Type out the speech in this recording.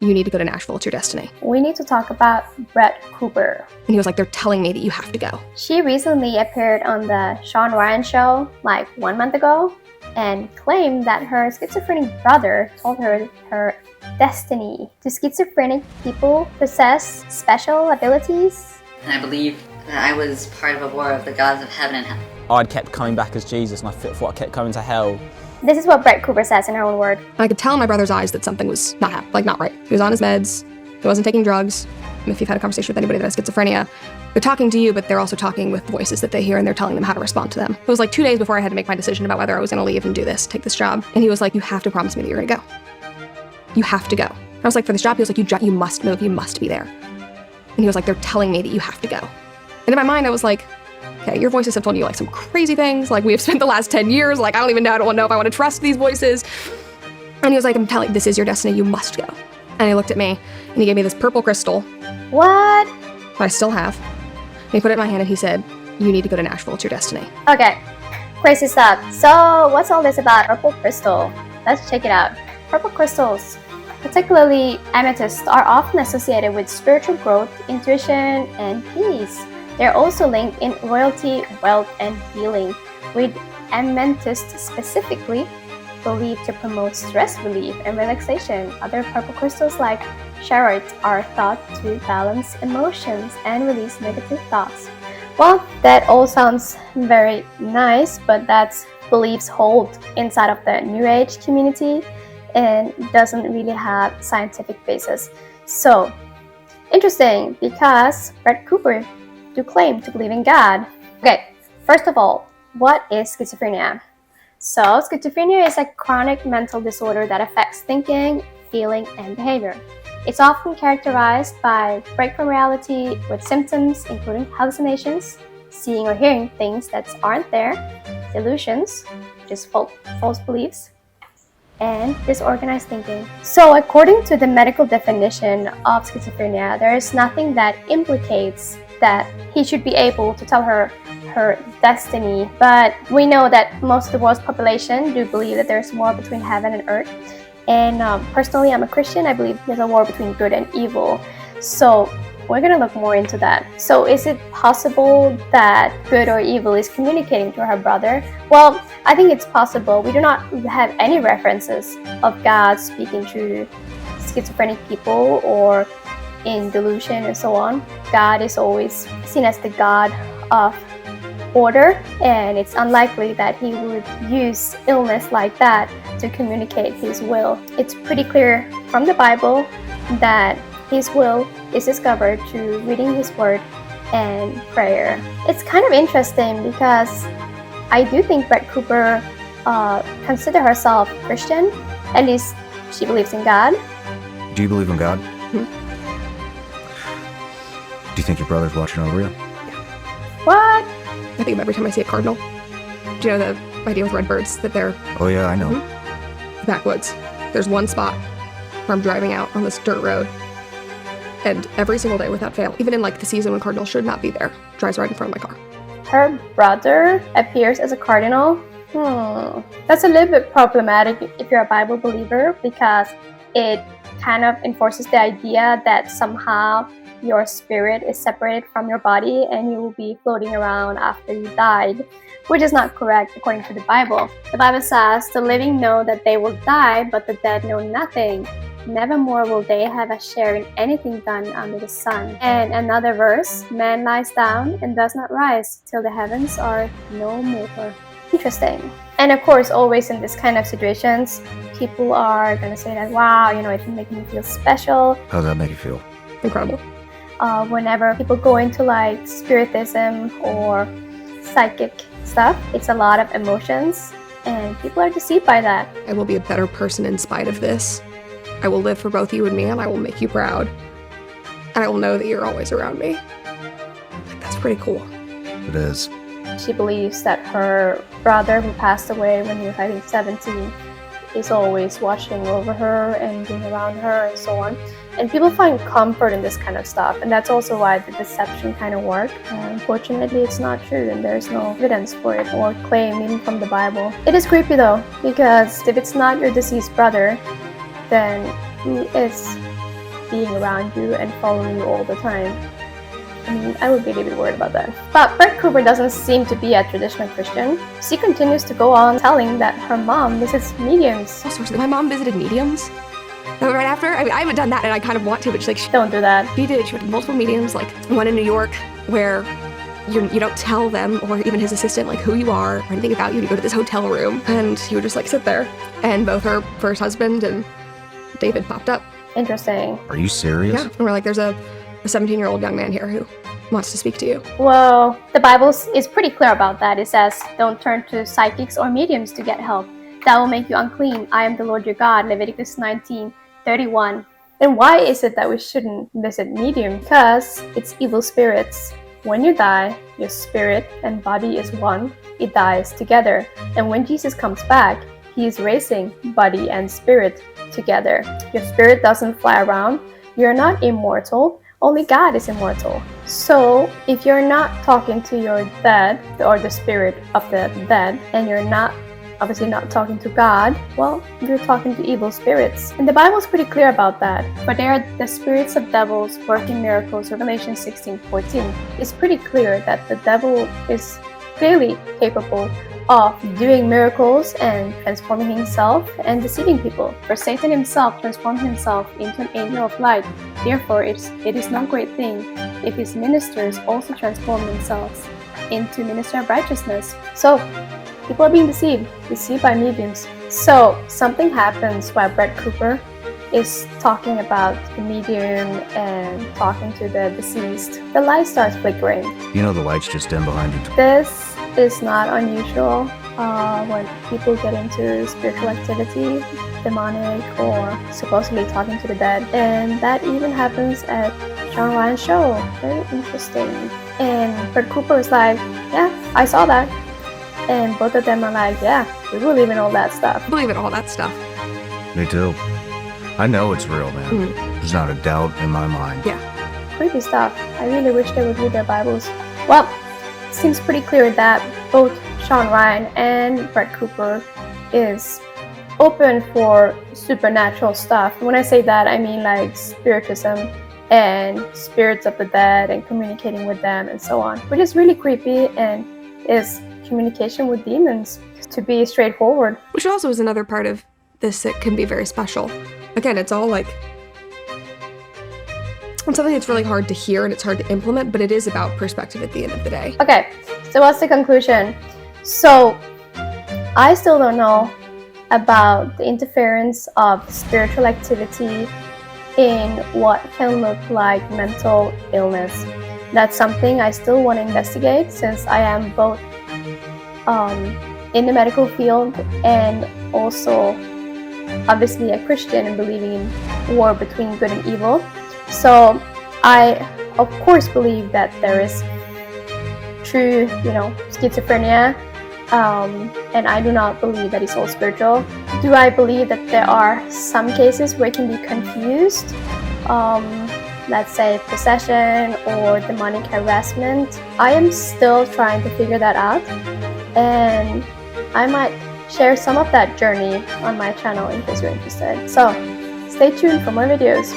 you need to go to Nashville, it's your destiny. We need to talk about Brett Cooper. And he was like, they're telling me that you have to go. She recently appeared on the Shawn Ryan show like 1 month ago and claimed that her schizophrenic brother told her her destiny. Do schizophrenic people possess special abilities? And I believe that I was part of a war of the gods of heaven and hell. I'd kept coming back as Jesus, and I thought I kept coming to hell. This is what Brett Cooper says in her own word. I could tell in my brother's eyes that something was not right. He was on his meds. He wasn't taking drugs. If you've had a conversation with anybody that has schizophrenia, they're talking to you, but they're also talking with voices that they hear, and they're telling them how to respond to them. It was like 2 days before I had to make my decision about whether I was going to leave and do this, take this job. And he was like, you have to promise me that you're going to go. You have to go. I was like, for this job, he was like, you must move, you must be there. And he was like, they're telling me that you have to go. And in my mind, I was like, okay, your voices have told you like some crazy things. Like we have spent the last 10 years, like I don't even know, I don't know if I want to trust these voices. And he was like, I'm telling you, this is your destiny, you must go. And he looked at me and he gave me this purple crystal. What? That I still have. And he put it in my hand and he said, you need to go to Nashville, it's your destiny. Okay, crazy stuff. So what's all this about purple crystal? Let's check it out. Purple crystals, particularly amethysts, are often associated with spiritual growth, intuition, and peace. They're also linked in royalty, wealth, and healing, with amethyst specifically believed to promote stress relief and relaxation. Other purple crystals like charoite are thought to balance emotions and release negative thoughts. Well, that all sounds very nice, but that's beliefs hold inside of the New Age community and doesn't really have scientific basis. So, interesting, because Brett Cooper do claim to believe in God. Okay, first of all, what is schizophrenia? So, schizophrenia is a chronic mental disorder that affects thinking, feeling, and behavior. It's often characterized by break from reality with symptoms including hallucinations, seeing or hearing things that aren't there, delusions, which is false beliefs, and disorganized thinking. So according to the medical definition of schizophrenia, there is nothing that implicates that he should be able to tell her destiny, but we know that most of the world's population do believe that there's war between heaven and earth. And personally, I'm a Christian. I believe there's a war between good and evil. So we're gonna look more into that. So is it possible that good or evil is communicating to her brother? Well, I think it's possible. We do not have any references of God speaking to schizophrenic people or in delusion and so on. God is always seen as the God of order, and it's unlikely that he would use illness like that to communicate his will. It's pretty clear from the Bible that his will is discovered through reading his word and prayer. It's kind of interesting because I do think Brett Cooper consider herself Christian. At least she believes in God. Do you believe in God? Hmm? Do you think your brother's watching over you? What? I think of every time I see a cardinal. Do you know the idea with red birds that they're Oh yeah, I know. backwoods? There's one spot where I'm driving out on this dirt road, and every single day without fail, even in like the season when cardinals should not be there, drives right in front of my car. Her brother appears as a cardinal. That's a little bit problematic if you're a Bible believer, because it kind of enforces the idea that somehow your spirit is separated from your body and you will be floating around after you died, which is not correct according to the Bible. The Bible says the living know that they will die, but the dead know nothing. Nevermore will they have a share in anything done under the sun. And another verse, man lies down and does not rise till the heavens are no more. Interesting. And of course, always in this kind of situations, people are gonna say that, wow, you know, it can make me feel special. How does that make you feel? Incredible. Whenever people go into like spiritism or psychic stuff, it's a lot of emotions and people are deceived by that. I will be a better person in spite of this. I will live for both you and me, and I will make you proud. And I will know that you're always around me. Like, that's pretty cool. It is. She believes that her brother, who passed away when he was, I think, 17, is always watching over her and being around her and so on. And people find comfort in this kind of stuff, and that's also why the deception kind of works. Unfortunately, it's not true, and there's no evidence for it or claim even from the Bible. It is creepy though, because if it's not your deceased brother, then who is? being around you and following you all the time. I mean, I would be a little bit worried about that. But Brett Cooper doesn't seem to be a traditional Christian. She continues to go on telling that her mom visits mediums. All sorts of. My mom visited mediums. Right after, I mean, I haven't done that, and I kind of want to, but she's like, Don't do that. she did. She went to multiple mediums, like one in New York, where you don't tell them or even his assistant like who you are or anything about you. You go to this hotel room, and you would just like sit there, and both her first husband and David popped up. Interesting. Are you serious? Yeah, and we're like, there's a 17-year-old young man here who wants to speak to you. Well, the Bible is pretty clear about that. It says, don't turn to psychics or mediums to get help. That will make you unclean. I am the Lord your God. Leviticus 19:31. Then why is it that we shouldn't visit medium? Because it's evil spirits. When you die, your spirit and body is one. It dies together. And when Jesus comes back, he is raising body and spirit together. Your spirit doesn't fly around. You're not immortal. Only God is immortal. So if you're not talking to your dead or the spirit of the dead, and you're not obviously not talking to God, well, you're talking to evil spirits. And the Bible's pretty clear about that. For they are the spirits of devils working miracles. Revelation 16:14. It's pretty clear that the devil is clearly capable of doing miracles and transforming himself and deceiving people. For Satan himself transformed himself into an angel of light. Therefore, it is no great thing if his ministers also transform themselves into ministers of righteousness. So, people are being deceived by mediums. So, something happens while Brett Cooper is talking about the medium and talking to the deceased. The light starts flickering. You know the light's just dim behind you. This is not unusual when people get into spiritual activity, demonic, or supposedly talking to the dead. And that even happens at Shawn Ryan's show. Very interesting. And Brett Cooper is like, yeah, I saw that. And both of them are like, yeah, we believe in all that stuff. Believe in all that stuff. Me too. I know it's real, man. There's not a doubt in my mind. Yeah. Creepy stuff. I really wish they would read their Bibles. Well, it seems pretty clear that both Shawn Ryan and Brett Cooper is open for supernatural stuff. When I say that, I mean like spiritism and spirits of the dead and communicating with them and so on, which is really creepy and is communication with demons, to be straightforward. Which also is another part of this that can be very special. Again, it's all like, it's something that's really hard to hear and it's hard to implement, but it is about perspective at the end of the day. Okay, so what's the conclusion? So, I still don't know about the interference of spiritual activity in what can look like mental illness. That's something I still want to investigate, since I am both in the medical field and also obviously a Christian and believing in war between good and evil. So I of course believe that there is true, schizophrenia, and I do not believe that it's all spiritual. Do I believe that there are some cases where it can be confused? Let's say possession or demonic harassment. I am still trying to figure that out, and I might share some of that journey on my channel in case you're interested. So stay tuned for more videos.